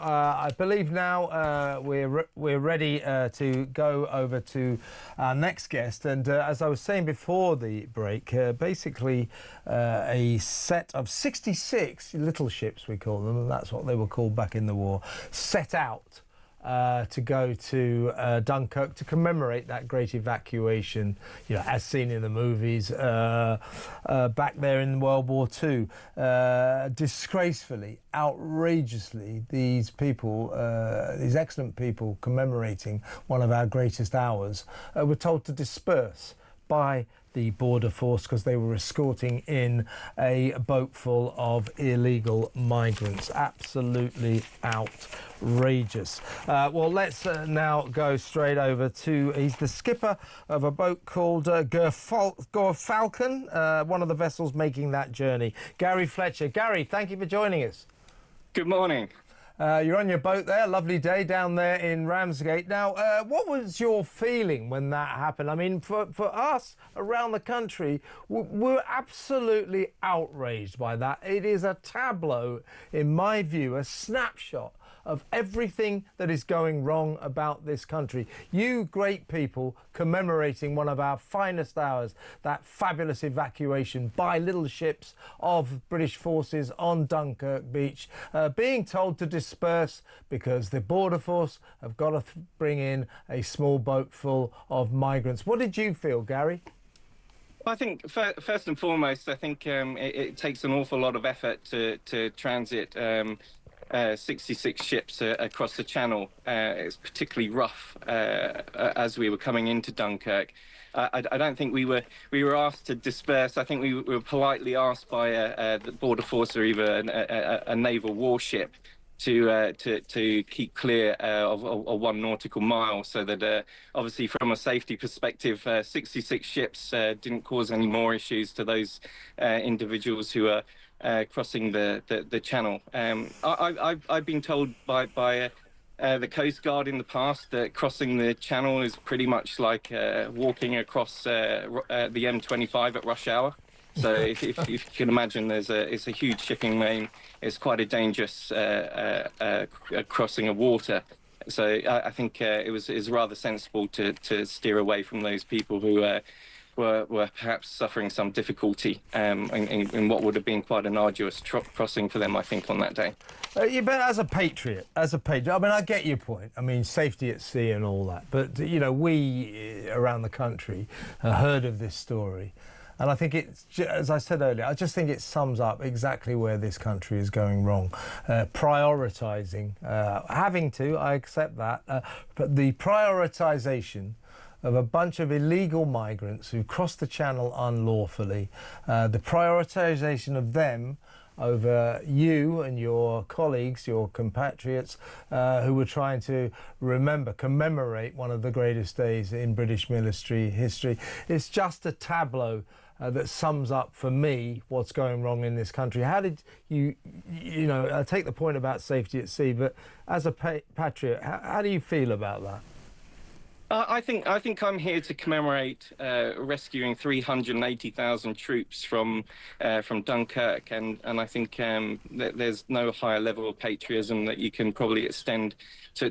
I believe now we're ready to go over to our next guest, and as I was saying before the break, basically a set of 66 little ships, we call them, and that's what they were called back in the war, set out to go to Dunkirk to commemorate that great evacuation, you know, as seen in the movies back there in World War II. Disgracefully, outrageously, these people, these excellent people commemorating one of our greatest hours, were told to disperse by the border force because they were escorting in a boat full of illegal migrants. Absolutely outrageous. Well, let's now go straight over to, he's the skipper of a boat called Gerfalcon, one of the vessels making that journey. Gary Fletcher. Gary, thank you for joining us. Good morning. You're on your boat there, lovely day down there in Ramsgate. Now, what was your feeling when that happened? I mean, for us around the country, we're absolutely outraged by that. It is a tableau, in my view, a snapshot of everything that is going wrong about this country. You great people commemorating one of our finest hours, that fabulous evacuation by little ships of British forces on Dunkirk beach, being told to disperse because the border force have got to bring in a small boat full of migrants. What did you feel, Gary? Well, I think first and foremost, I think it takes an awful lot of effort to transit 66 ships across the channel. It's particularly rough as we were coming into Dunkirk. I don't think we were asked to disperse. I think we were politely asked by the border force or even a naval warship to keep clear of 1 nautical mile, so that obviously from a safety perspective, 66 ships didn't cause any more issues to those individuals who are crossing the channel. I've been told by the Coast Guard in the past that crossing the channel is pretty much like walking across the M25 at rush hour. So if you can imagine, it's a huge shipping lane. It's quite a dangerous crossing of water. So I think it was rather sensible to steer away from those people who were perhaps suffering some difficulty in what would have been quite an arduous crossing for them, I think, on that day. Yeah, but as a patriot, I mean, I get your point. I mean, safety at sea and all that. But, you know, we around the country heard of this story. And I think it's, as I said earlier, I just think it sums up exactly where this country is going wrong. Prioritising, having to, I accept that, but the prioritisation of a bunch of illegal migrants who crossed the channel unlawfully, the prioritisation of them over you and your colleagues, your compatriots, who were trying to commemorate one of the greatest days in British military history. It's just a tableau that sums up for me what's going wrong in this country. How did you know, I take the point about safety at sea, but as a patriot, how do you feel about that? I think I'm here to commemorate rescuing 380,000 troops from Dunkirk, and I think that there's no higher level of patriotism that you can probably extend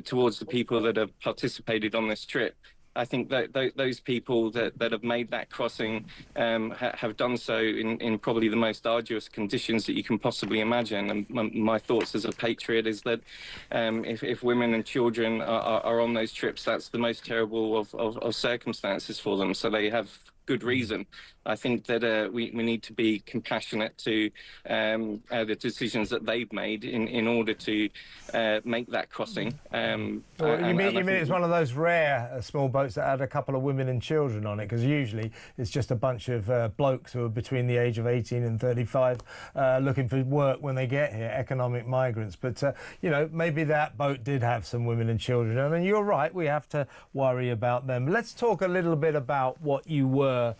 towards the people that have participated on this trip. I think that those people that have made that crossing have done so in probably the most arduous conditions that you can possibly imagine. And my thoughts as a patriot is that if women and children are on those trips, that's the most terrible of circumstances for them. So they have good reason. I think that we need to be compassionate to the decisions that they've made in order to make that crossing. You mean it's one of those rare small boats that had a couple of women and children on it? Because usually it's just a bunch of blokes who are between the age of 18 and 35 looking for work when they get here, economic migrants. But, you know, maybe that boat did have some women and children. I mean, you're right, we have to worry about them. Let's talk a little bit about what you were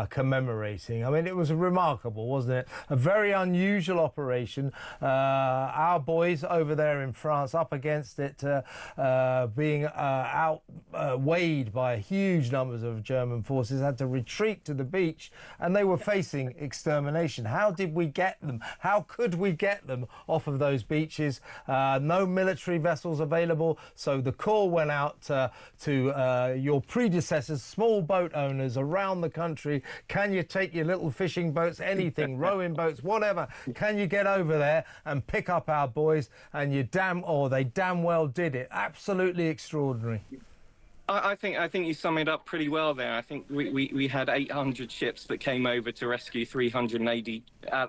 commemorating. I mean, it was remarkable, wasn't it? A very unusual operation. Our boys over there in France up against it, being weighed by huge numbers of German forces, had to retreat to the beach, and they were facing extermination. How did we get them? How could we get them off of those beaches? No military vessels available, so the call went out to your predecessors, small boat owners around the country. Can you take your little fishing boats, anything, rowing boats, whatever? Can you get over there and pick up our boys? And they damn well did it. Absolutely extraordinary. I think you sum it up pretty well there. I think we had 800 ships that came over to rescue 380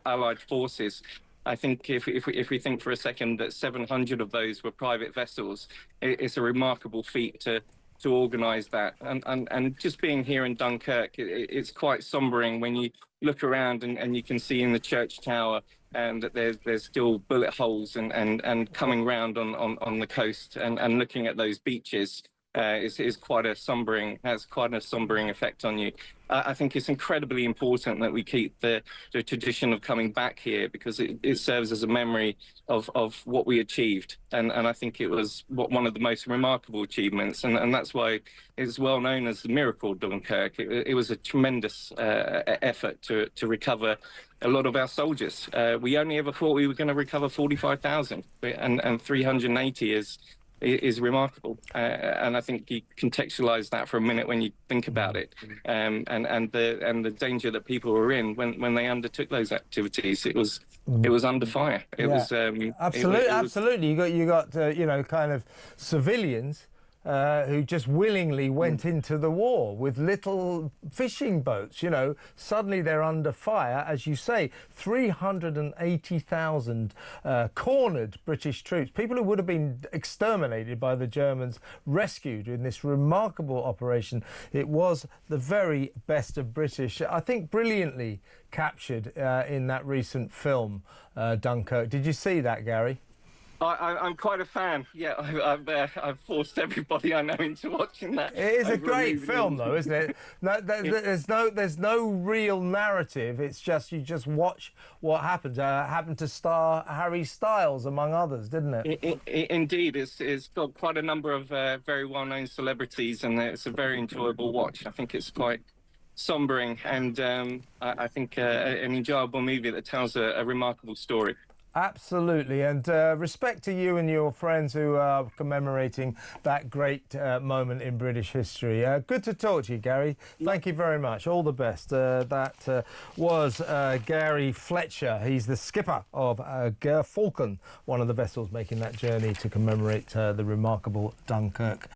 Allied forces. I think if we think for a second that 700 of those were private vessels, it's a remarkable feat to organise that. And just being here in Dunkirk, it's quite sombering when you look around and you can see in the church tower that there's still bullet holes and coming round on the coast and looking at those beaches. Is quite a sombering, has quite a sombering effect on you. I think it's incredibly important that we keep the tradition of coming back here, because it serves as a memory of what we achieved. And I think it was one of the most remarkable achievements. And that's why it's well known as the miracle of Dunkirk. It was a tremendous effort to recover a lot of our soldiers. We only ever thought we were going to recover 45,000, and 380 is remarkable, and I think you contextualize that for a minute when you think about it, and the danger that people were in when they undertook those activities. It was under fire. It was absolutely. You got kind of civilians who just willingly went into the war with little fishing boats. Suddenly they're under fire, as you say. 380,000 cornered British troops, people who would have been exterminated by the Germans, rescued in this remarkable operation. It was the very best of British, I think, brilliantly captured in that recent film, Dunkirk. Did you see that, Gary? I'm quite a fan. Yeah, I've forced everybody I know into watching that. It is a great film, though, isn't it? There's no real narrative. It's just you just watch what happens. Happened to star Harry Styles, among others, didn't it? Indeed, it's got quite a number of very well-known celebrities, and it's a very enjoyable watch. I think it's quite sombering, and I think an enjoyable movie that tells a remarkable story. Absolutely, and respect to you and your friends who are commemorating that great moment in British history. Good to talk to you, Gary. Thank you very much. All the best. That was Gary Fletcher. He's the skipper of Gerfalcon, one of the vessels making that journey to commemorate the remarkable Dunkirk